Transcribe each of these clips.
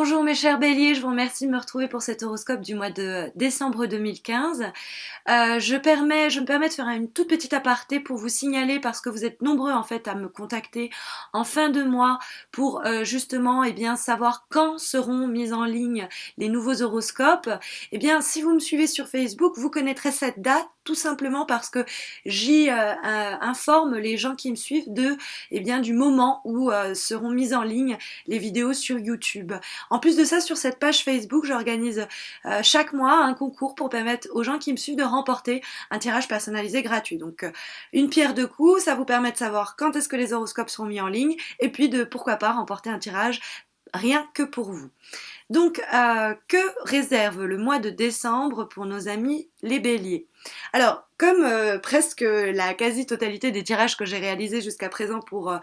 Bonjour mes chers béliers, je vous remercie de me retrouver pour cet horoscope du mois de décembre 2015. Je me permets de faire une toute petite aparté pour vous signaler, parce que vous êtes nombreux en fait à me contacter en fin de mois pour justement savoir quand seront mis en ligne les nouveaux horoscopes. Si vous me suivez sur Facebook, vous connaîtrez cette date tout simplement parce que j'y informe les gens qui me suivent du moment où seront mises en ligne les vidéos sur YouTube. En plus de ça, sur cette page Facebook, j'organise chaque mois un concours pour permettre aux gens qui me suivent de remporter un tirage personnalisé gratuit. Donc une pierre deux coups, ça vous permet de savoir quand est-ce que les horoscopes seront mis en ligne et puis de pourquoi pas remporter un tirage rien que pour vous. Donc, que réserve le mois de décembre pour nos amis les béliers? Alors, comme presque la quasi-totalité des tirages que j'ai réalisés jusqu'à présent pour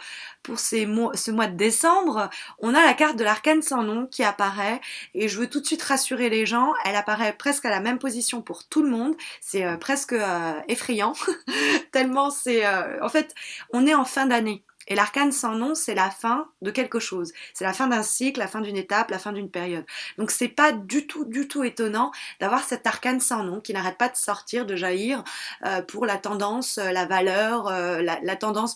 ce mois de décembre, on a la carte de l'arcane sans nom qui apparaît, et je veux tout de suite rassurer les gens, elle apparaît presque à la même position pour tout le monde, c'est presque effrayant, tellement c'est... en fait, on est en fin d'année. Et l'arcane sans nom, c'est la fin de quelque chose. C'est la fin d'un cycle, la fin d'une étape, la fin d'une période. Donc c'est pas du tout étonnant d'avoir cet arcane sans nom qui n'arrête pas de sortir, de jaillir pour la tendance, la valeur, la tendance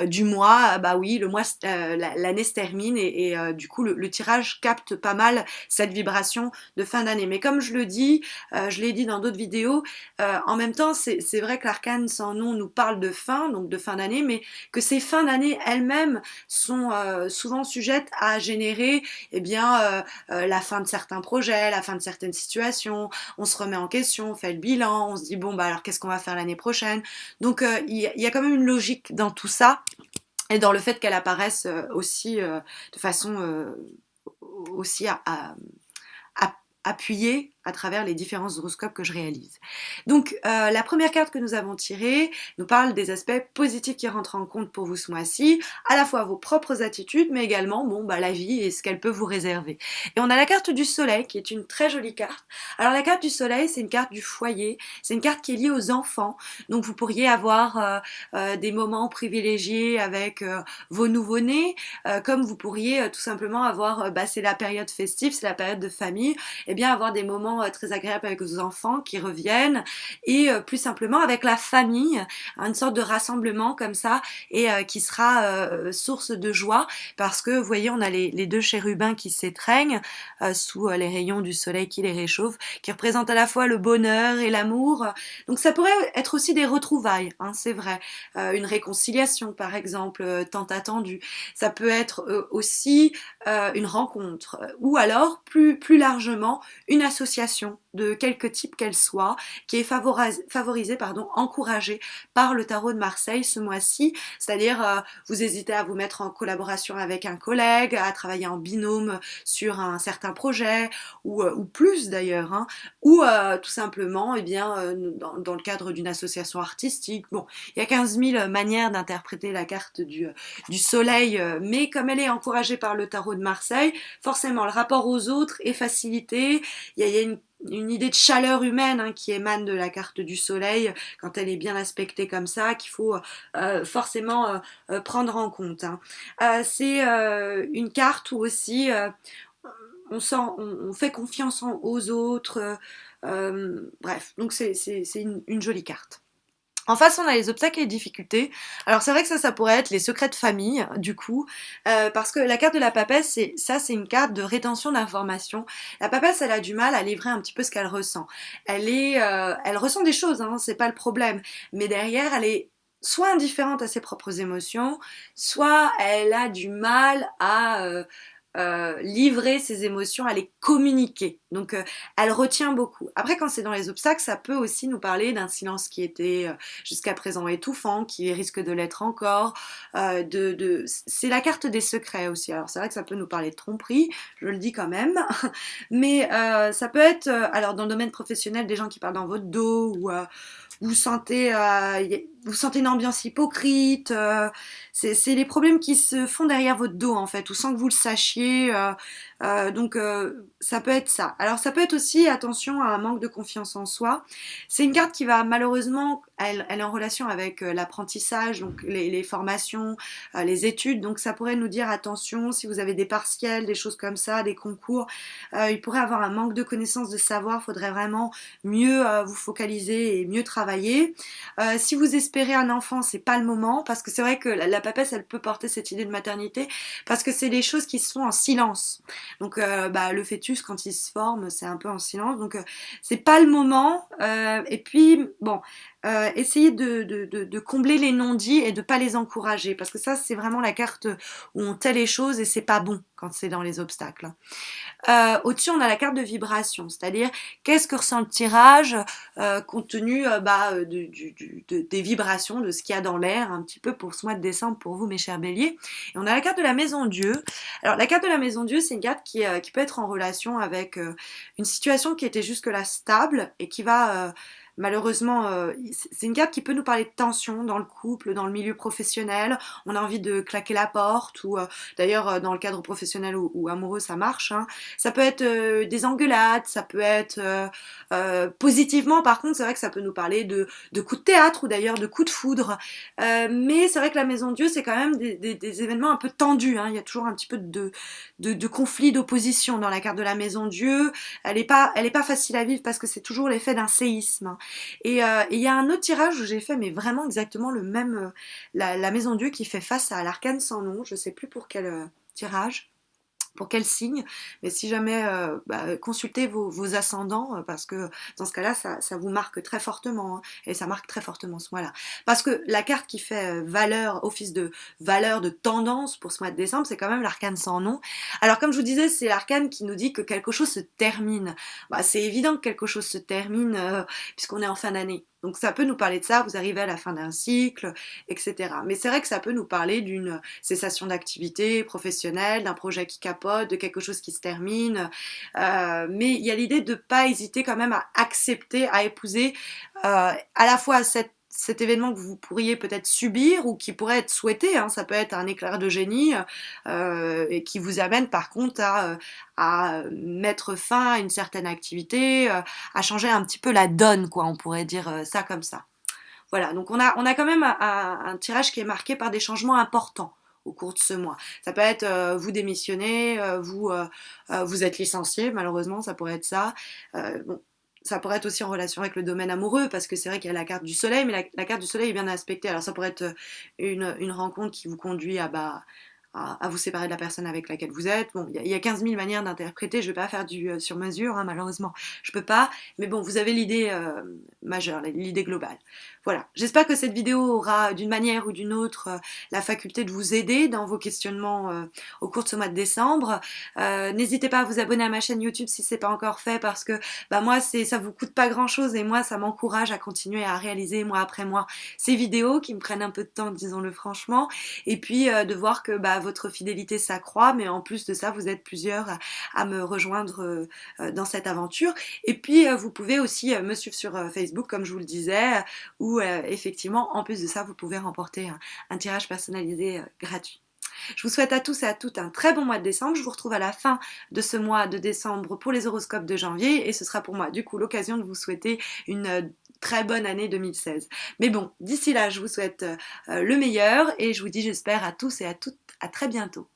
du mois. Bah oui, le mois, l'année se termine et du coup le tirage capte pas mal cette vibration de fin d'année. Mais comme je le dis, je l'ai dit dans d'autres vidéos, en même temps c'est vrai que l'arcane sans nom nous parle de fin, donc de fin d'année, mais que ces fins d'année elles-mêmes sont souvent sujettes à générer la fin de certains projets, la fin de certaines situations, on se remet en question, on fait le bilan, on se dit bon bah alors qu'est-ce qu'on va faire l'année prochaine. Donc il y a quand même une logique dans tout ça et dans le fait qu'elle apparaisse aussi de façon aussi appuyée à travers les différents horoscopes que je réalise. Donc la première carte que nous avons tirée nous parle des aspects positifs qui rentrent en compte pour vous ce mois-ci, à la fois vos propres attitudes, mais également la vie et ce qu'elle peut vous réserver. Et on a la carte du soleil qui est une très jolie carte. Alors la carte du soleil, c'est une carte du foyer, c'est une carte qui est liée aux enfants, donc vous pourriez avoir des moments privilégiés avec vos nouveau-nés, comme vous pourriez tout simplement avoir, c'est la période festive, c'est la période de famille, et bien avoir des moments très agréables avec vos enfants qui reviennent et plus simplement avec la famille, une sorte de rassemblement comme ça et qui sera source de joie parce que vous voyez on a les deux chérubins qui s'étreignent sous les rayons du soleil qui les réchauffe, qui représentent à la fois le bonheur et l'amour. Donc ça pourrait être aussi des retrouvailles, hein, c'est vrai, une réconciliation par exemple tant attendue. Ça peut être aussi une rencontre ou alors plus largement une association de quelque type qu'elle soit, qui est favorisée, encouragée par le tarot de Marseille ce mois-ci, c'est-à-dire vous hésitez à vous mettre en collaboration avec un collègue, à travailler en binôme sur un certain projet, ou plus d'ailleurs, hein, ou tout simplement, dans le cadre d'une association artistique. Bon, il y a 15 000 manières d'interpréter la carte du soleil, mais comme elle est encouragée par le tarot de Marseille, forcément le rapport aux autres est facilité, il y a une idée de chaleur humaine qui émane de la carte du soleil quand elle est bien aspectée comme ça, qu'il faut forcément prendre en compte. C'est une carte où aussi on fait confiance aux autres, bref, donc c'est une jolie carte. En face, on a les obstacles et les difficultés. Alors c'est vrai que ça pourrait être les secrets de famille, du coup, parce que la carte de la papesse, c'est une carte de rétention d'informations. La papesse, elle a du mal à livrer un petit peu ce qu'elle ressent. Elle ressent des choses, hein, c'est pas le problème, mais derrière, elle est soit indifférente à ses propres émotions, soit elle a du mal à livrer ses émotions, à les communiquer. Donc elle retient beaucoup. Après, quand c'est dans les obstacles, ça peut aussi nous parler d'un silence qui était jusqu'à présent étouffant, qui risque de l'être encore. C'est la carte des secrets aussi. Alors c'est vrai que ça peut nous parler de tromperie, je le dis quand même. Mais ça peut être, alors dans le domaine professionnel, des gens qui parlent dans votre dos, ou vous sentez une ambiance hypocrite, c'est les problèmes qui se font derrière votre dos en fait, ou sans que vous le sachiez, donc ça peut être ça. Alors ça peut être aussi, attention, à un manque de confiance en soi. C'est une carte qui va malheureusement elle est en relation avec l'apprentissage, donc les formations, les études. Donc ça pourrait nous dire attention, si vous avez des partiels, des choses comme ça, des concours, il pourrait avoir un manque de connaissances, de savoir. Il faudrait vraiment mieux vous focaliser et mieux travailler. Si vous espérez un enfant, c'est pas le moment, parce que c'est vrai que la papesse, elle peut porter cette idée de maternité, parce que c'est des choses qui se font en silence. Donc le fœtus, quand il se forme, c'est un peu en silence. Donc c'est pas le moment. Et puis bon, essayez de combler les non-dits et de pas les encourager, parce que ça c'est vraiment la carte où on tait les choses et c'est pas bon quand c'est dans les obstacles. Au-dessus, on a la carte de vibration, c'est-à-dire qu'est-ce que ressent le tirage compte tenu des vibrations, de ce qu'il y a dans l'air, un petit peu pour ce mois de décembre pour vous, mes chers béliers. Et on a la carte de la maison Dieu. Alors, la carte de la maison Dieu, c'est une carte qui peut être en relation avec une situation qui était jusque-là stable et qui va... malheureusement, c'est une carte qui peut nous parler de tension dans le couple, dans le milieu professionnel. On a envie de claquer la porte, ou d'ailleurs dans le cadre professionnel ou amoureux, ça marche. Hein. Ça peut être des engueulades, ça peut être positivement, par contre, c'est vrai que ça peut nous parler de coups de théâtre ou d'ailleurs de coups de foudre. Mais c'est vrai que la maison Dieu, c'est quand même des événements un peu tendus. Hein. Il y a toujours un petit peu de conflit, d'opposition dans la carte de la maison Dieu. Elle est pas facile à vivre parce que c'est toujours l'effet d'un séisme. Et il y a un autre tirage où j'ai fait, mais vraiment exactement le même, la maison Dieu qui fait face à l'arcane sans nom. Je sais plus pour quel tirage. Pour quel signe, mais si jamais consultez vos ascendants, parce que dans ce cas-là, ça vous marque très fortement, hein, et ça marque très fortement ce mois-là. Parce que la carte qui fait valeur, office de valeur, de tendance pour ce mois de décembre, c'est quand même l'arcane sans nom. Alors comme je vous disais, c'est l'arcane qui nous dit que quelque chose se termine. Bah, c'est évident que quelque chose se termine puisqu'on est en fin d'année. Donc ça peut nous parler de ça, vous arrivez à la fin d'un cycle, etc. Mais c'est vrai que ça peut nous parler d'une cessation d'activité professionnelle, d'un projet qui capote, de quelque chose qui se termine. Mais il y a l'idée de ne pas hésiter quand même à accepter, à épouser à la fois cet événement que vous pourriez peut-être subir ou qui pourrait être souhaité, hein. Ça peut être un éclair de génie et qui vous amène par contre à mettre fin à une certaine activité, à changer un petit peu la donne, quoi, on pourrait dire ça comme ça. Voilà, donc on a quand même un tirage qui est marqué par des changements importants au cours de ce mois. Ça peut être vous démissionnez, vous êtes licencié, malheureusement, ça pourrait être ça. Bon, ça pourrait être aussi en relation avec le domaine amoureux, parce que c'est vrai qu'il y a la carte du soleil, mais la carte du soleil est bien aspectée. Alors ça pourrait être une rencontre qui vous conduit à vous séparer de la personne avec laquelle vous êtes. Bon, il y a 15 000 manières d'interpréter, je vais pas faire du sur mesure, hein, malheureusement, je peux pas, mais bon, vous avez l'idée majeure, l'idée globale. Voilà, j'espère que cette vidéo aura d'une manière ou d'une autre la faculté de vous aider dans vos questionnements au cours de ce mois de décembre. N'hésitez pas à vous abonner à ma chaîne YouTube si c'est pas encore fait, parce que moi, ça vous coûte pas grand chose et moi, ça m'encourage à continuer à réaliser mois après mois ces vidéos qui me prennent un peu de temps, disons-le franchement, et puis de voir que votre fidélité s'accroît, mais en plus de ça, vous êtes plusieurs à me rejoindre dans cette aventure. Et puis, vous pouvez aussi me suivre sur Facebook, comme je vous le disais, où effectivement, en plus de ça, vous pouvez remporter un tirage personnalisé gratuit. Je vous souhaite à tous et à toutes un très bon mois de décembre. Je vous retrouve à la fin de ce mois de décembre pour les horoscopes de janvier, et ce sera pour moi du coup l'occasion de vous souhaiter une très bonne année 2016. Mais bon, d'ici là, je vous souhaite le meilleur et je vous dis, j'espère, à tous et à toutes à très bientôt.